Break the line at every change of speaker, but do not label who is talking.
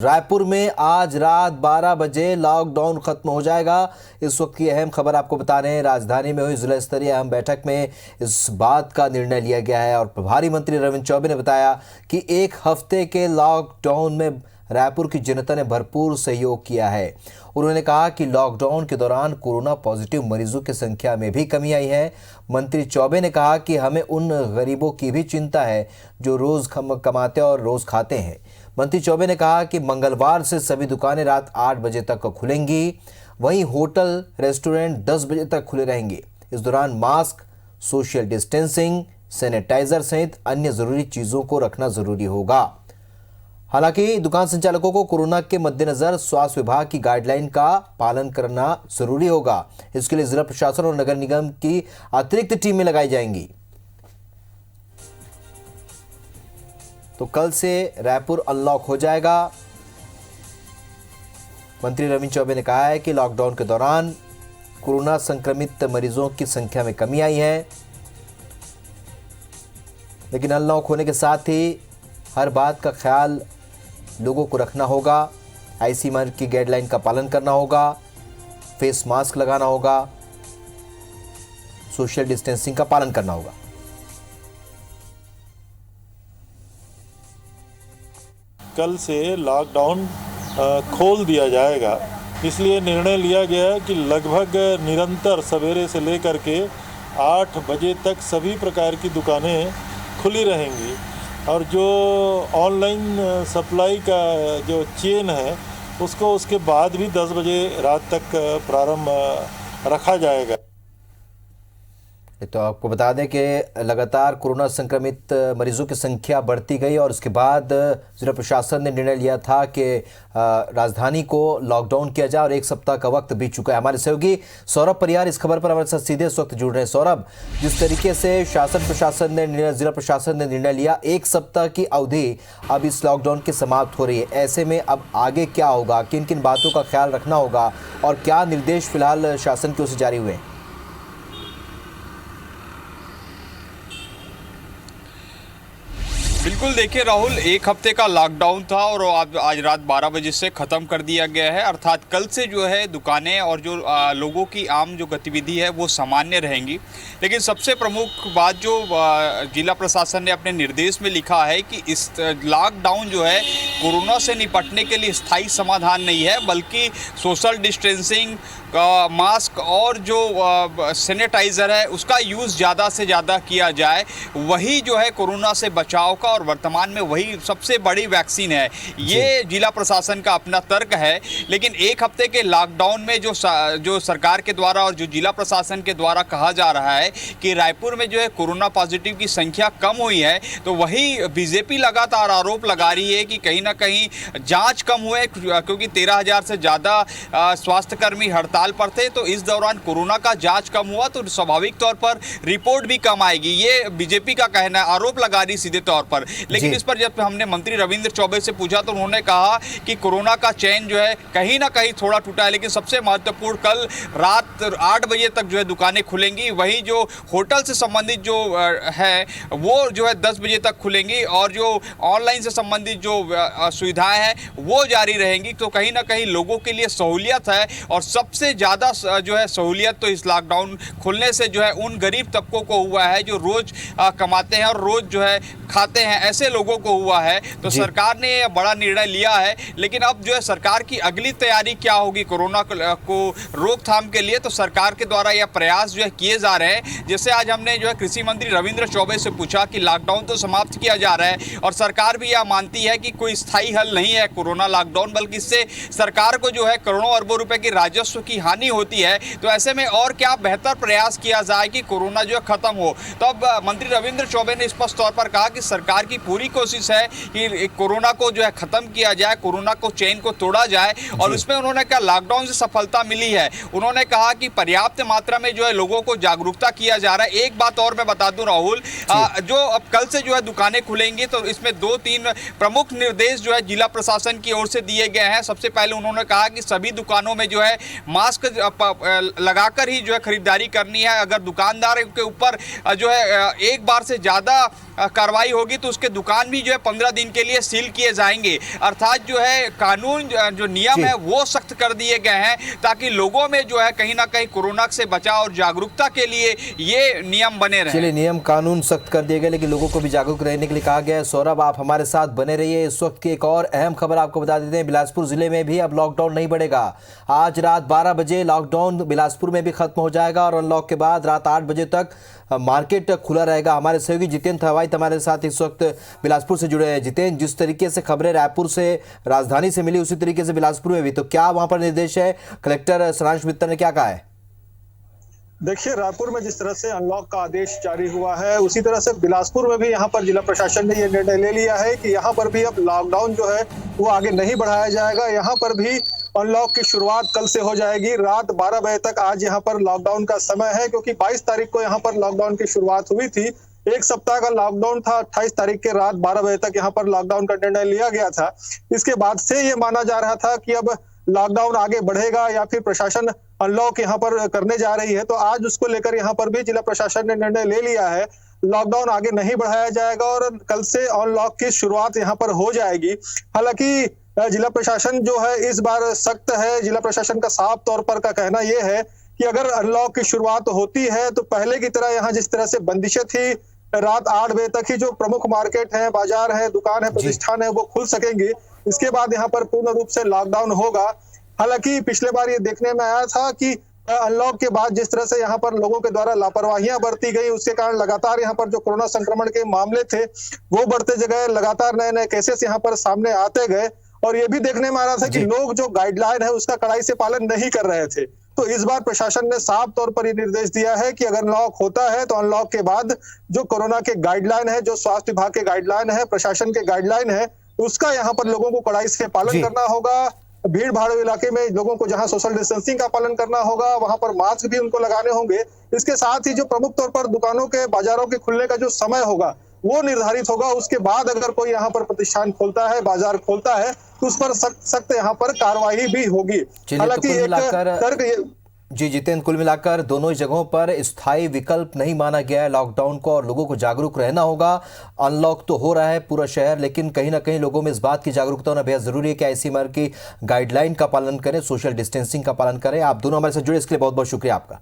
रायपुर में आज रात 12 बजे लॉकडाउन खत्म हो जाएगा। इस वक्त की अहम खबर आपको बता रहे हैं। राजधानी में हुई जिला स्तरीय अहम बैठक में इस बात का निर्णय लिया गया है और प्रभारी मंत्री रविंद्र चौबे ने बताया कि एक हफ्ते के लॉकडाउन में रायपुर की जनता ने भरपूर सहयोग किया है। उन्होंने कहा कि लॉकडाउन के दौरान कोरोना पॉजिटिव मरीजों की संख्या में भी कमी आई है। मंत्री चौबे ने कहा कि हमें उन गरीबों की भी चिंता है जो रोज कमाते और रोज खाते हैं। मंत्री चौबे ने कहा कि मंगलवार से सभी दुकानें रात 8 बजे तक खुलेंगी, वहीं होटल रेस्टोरेंट 10 बजे तक खुले रहेंगे। इस दौरान मास्क, सोशल डिस्टेंसिंग, सैनिटाइजर सहित अन्य जरूरी चीजों को रखना जरूरी होगा। हालांकि दुकान संचालकों को कोरोना के मद्देनजर स्वास्थ्य विभाग की गाइडलाइन का पालन करना जरूरी होगा। इसके लिए जिला प्रशासन और नगर निगम की अतिरिक्त टीमें लगाई जाएंगी। तो कल से रायपुर अनलॉक हो जाएगा। मंत्री रविंद्र चौबे ने कहा है कि लॉकडाउन के दौरान कोरोना संक्रमित मरीजों की संख्या में कमी आई है, लेकिन अनलॉक होने के साथ ही हर बात का ख्याल लोगों को रखना होगा। आईसीएमआर की गाइडलाइन का पालन करना होगा, फेस मास्क लगाना होगा, सोशल डिस्टेंसिंग का पालन करना होगा।
कल से लॉकडाउन खोल दिया जाएगा, इसलिए निर्णय लिया गया है कि लगभग निरंतर सवेरे से लेकर के 8 बजे तक सभी प्रकार की दुकानें खुली रहेंगी और जो ऑनलाइन सप्लाई का जो चेन है उसको उसके बाद भी 10 बजे रात तक प्रारंभ रखा जाएगा।
तो आपको बता दें कि लगातार कोरोना संक्रमित मरीजों की संख्या बढ़ती गई और उसके बाद जिला प्रशासन ने निर्णय लिया था कि राजधानी को लॉकडाउन किया जाए और एक सप्ताह का वक्त बीत चुका है। हमारे सहयोगी सौरभ परियार इस खबर पर हमारे साथ सीधे इस वक्त जुड़ रहे हैं। सौरभ, जिस तरीके से जिला प्रशासन ने निर्णय लिया, एक सप्ताह की अवधि अब इस लॉकडाउन की समाप्त हो रही है, ऐसे में अब आगे क्या होगा, किन किन बातों का ख्याल रखना होगा और क्या निर्देश फिलहाल शासन की ओर से जारी हुए हैं?
बिल्कुल, देखिए राहुल, एक हफ्ते का लॉकडाउन था और आज रात 12 बजे से ख़त्म कर दिया गया है। अर्थात कल से जो है दुकानें और जो लोगों की आम जो गतिविधि है वो सामान्य रहेंगी। लेकिन सबसे प्रमुख बात जो जिला प्रशासन ने अपने निर्देश में लिखा है कि इस लॉकडाउन जो है कोरोना से निपटने के लिए स्थायी समाधान नहीं है, बल्कि सोशल डिस्टेंसिंग, मास्क और जो सैनिटाइज़र है उसका यूज़ ज़्यादा से ज़्यादा किया जाए। वही जो है कोरोना से बचाव का और वर्तमान में वही सबसे बड़ी वैक्सीन है। ये जिला प्रशासन का अपना तर्क है। लेकिन एक हफ्ते के लॉकडाउन में जो सरकार के द्वारा और जो जिला प्रशासन के द्वारा कहा जा रहा है कि रायपुर में जो है कोरोना पॉजिटिव की संख्या कम हुई है, तो वही बीजेपी लगातार आरोप लगा रही है कि कहीं ना कहीं जाँच कम हुए, क्योंकि 13,000 से ज़्यादा स्वास्थ्यकर्मी हड़ताल पर थे। तो इस दौरान कोरोना का जांच कम हुआ तो स्वाभाविक तौर पर रिपोर्ट भी कम आएगी, ये बीजेपी का कहना है, आरोप लगा रही सीधे तौर पर। लेकिन इस पर जब हमने मंत्री रविंद्र चौबे से पूछा तो उन्होंने कहा कि कोरोना का चैन जो है कहीं ना कहीं थोड़ा टूटा है, लेकिन सबसे महत्वपूर्ण कल रात 8 बजे तक जो है दुकानें खुलेंगी। वहीं जो होटल से संबंधित जो है वो जो है 10 बजे तक खुलेंगी और जो ऑनलाइन से संबंधित जो सुविधाएं हैं वो जारी रहेंगी। तो कहीं ना कहीं लोगों के लिए सहूलियत है और सबसे ज़्यादा जो है सहूलियत तो इस लॉकडाउन खुलने से जो है उन गरीब तबकों को हुआ है जो रोज कमाते हैं और रोज जो है खाते हैं, ऐसे लोगों को हुआ है। तो सरकार ने बड़ा निर्णय लिया है। लेकिन अब जो है सरकार की अगली तैयारी क्या होगी कोरोना को रोकथाम के लिए, तो सरकार के द्वारा यह प्रयास जो है किए जा रहे हैं। जैसे आज हमने जो है कृषि मंत्री रविंद्र चौबे से पूछा कि लॉकडाउन तो समाप्त किया जा रहा है और सरकार भी यह मानती है कि कोई स्थायी हल नहीं है कोरोना लॉकडाउन, बल्कि इससे सरकार को जो है करोड़ों अरबों रुपए की राजस्व की हानि होती है। तो ऐसे में और क्या बेहतर प्रयास किया जाए कि कोरोना जो है खत्म हो। तो अब मंत्री रविंद्र चौबे ने स्पष्ट तौर पर कहा कि सरकार की पूरी कोशिश है कि कोरोना को जो है खत्म किया जाए, कोरोना को चेन को तोड़ा जाए। और उसमें उन्होंने कहा लॉकडाउन से सफलता मिली है। उन्होंने कहा कि पर्याप्त मात्रा में जो है लोगों को जागरूकता किया जा रहा है। एक बात और मैं बता दूं राहुल, जो अब कल से जो है दुकानें खुलेंगी तो इसमें 2-3 प्रमुख निर्देश जो है जिला प्रशासन की ओर से दिए गए हैं। सबसे पहले उन्होंने कहा कि सभी दुकानों में जो है मास्क लगाकर ही जो है खरीदारी करनी है। अगर दुकानदार के ऊपर जो है एक बार से ज़्यादा कार्रवाई होगी तो उसके उसके दुकान भी जो है 15 दिन के लिए सील किए जाएंगे। अर्थात जो है कानून जो नियम है वो सख्त कर दिए गए हैं ताकि लोगों में जो है कहीं ना कहीं कोरोना से बचाव और जागरूकता के लिए ये नियम बने रहे।
चलिए, नियम कानून सख्त कर दिए गए लेकिन लोगों को भी जागरूक रहने के लिए कहा गया है। सौरभ, आप हमारे साथ बने रहिए। इस वक्त की एक और अहम खबर आपको बता देते हैं, बिलासपुर जिले में भी अब लॉकडाउन नहीं बढ़ेगा। आज रात 12 बजे लॉकडाउन बिलासपुर में भी खत्म हो जाएगा और अनलॉक के बाद रात 8 बजे तक मार्केट खुला रहेगा। हमारे सहयोगी जितेंद्र थवाइत हमारे साथ इस वक्त बिलासपुर से जुड़े हैं। जितेंद्र, जिस तरीके से खबरें रायपुर से राजधानी से मिली उसी तरीके से बिलासपुर में भी, तो क्या वहां पर निर्देश है? कलेक्टर सारांश मित्तर ने क्या कहा है?
देखिए, रायपुर में जिस तरह से अनलॉक का आदेश जारी हुआ है उसी तरह से बिलासपुर में भी यहाँ पर जिला प्रशासन ने यह निर्णय ले लिया है कि यहाँ पर भी अब लॉकडाउन जो है वो आगे नहीं बढ़ाया जाएगा। यहाँ पर भी अनलॉक की शुरुआत कल से हो जाएगी। रात 12 बजे तक आज यहाँ पर लॉकडाउन का समय है, क्योंकि 22 तारीख को यहाँ पर लॉकडाउन की शुरुआत हुई थी। एक सप्ताह का लॉकडाउन था। 28 तारीख के रात 12 बजे तक यहाँ पर लॉकडाउन का निर्णय लिया गया था। इसके बाद से ये माना जा रहा था कि अब लॉकडाउन आगे बढ़ेगा या फिर प्रशासन अनलॉक यहाँ पर करने जा रही है, तो आज उसको लेकर यहाँ पर भी जिला प्रशासन ने निर्णय ले लिया है। लॉकडाउन आगे नहीं बढ़ाया जाएगा और कल से अनलॉक की शुरुआत यहाँ पर हो जाएगी। हालांकि जिला प्रशासन जो है इस बार सख्त है। जिला प्रशासन का साफ तौर पर का कहना यह है कि अगर अनलॉक की शुरुआत होती है तो पहले की तरह यहाँ जिस तरह से बंदिशें थी, रात 8 बजे तक ही जो प्रमुख मार्केट है, बाजार है, दुकान है, प्रतिष्ठान है, वो खुल सकेंगी। इसके बाद यहाँ पर पूर्ण रूप से लॉकडाउन होगा। हालांकि पिछले बार ये देखने में आया था कि अनलॉक के बाद जिस तरह से यहाँ पर लोगों के द्वारा लापरवाहियां बरती गई, उसके कारण लगातार यहाँ पर जो कोरोना संक्रमण के मामले थे वो बढ़ते गए। लगातार नए नए केसेस यहाँ पर सामने आते गए और ये भी देखने में आ रहा था कि लोग जो गाइडलाइन है उसका कड़ाई से पालन नहीं कर रहे थे। तो इस बार प्रशासन ने साफ तौर पर ये निर्देश दिया है कि अगर अनलॉक होता है तो अनलॉक के बाद जो कोरोना के गाइडलाइन है, जो स्वास्थ्य विभाग के गाइडलाइन है, प्रशासन के गाइडलाइन है, उसका यहाँ पर लोगों को कड़ाई से पालन करना होगा। भीड़ भाड़ इलाके में लोगों को जहां सोशल डिस्टेंसिंग का पालन करना होगा वहां पर मास्क भी उनको लगाने होंगे। इसके साथ ही जो प्रमुख तौर पर दुकानों के, बाजारों के खुलने का जो समय होगा वो निर्धारित होगा। उसके बाद अगर कोई यहाँ पर प्रतिष्ठान खोलता है, बाजार खोलता है, तो उस पर सख्त यहाँ पर कार्रवाई भी होगी। हालांकि एक तर्क
जी जितेंद्र, कुल मिलाकर दोनों ही जगहों पर स्थायी विकल्प नहीं माना गया है लॉकडाउन को और लोगों को जागरूक रहना होगा। अनलॉक तो हो रहा है पूरा शहर, लेकिन कहीं ना कहीं लोगों में इस बात की जागरूकता होना बेहद जरूरी है कि आईसीएमआर की गाइडलाइन का पालन करें, सोशल डिस्टेंसिंग का पालन करें। आप दोनों हमारे साथ जुड़े इसके लिए बहुत बहुत शुक्रिया आपका।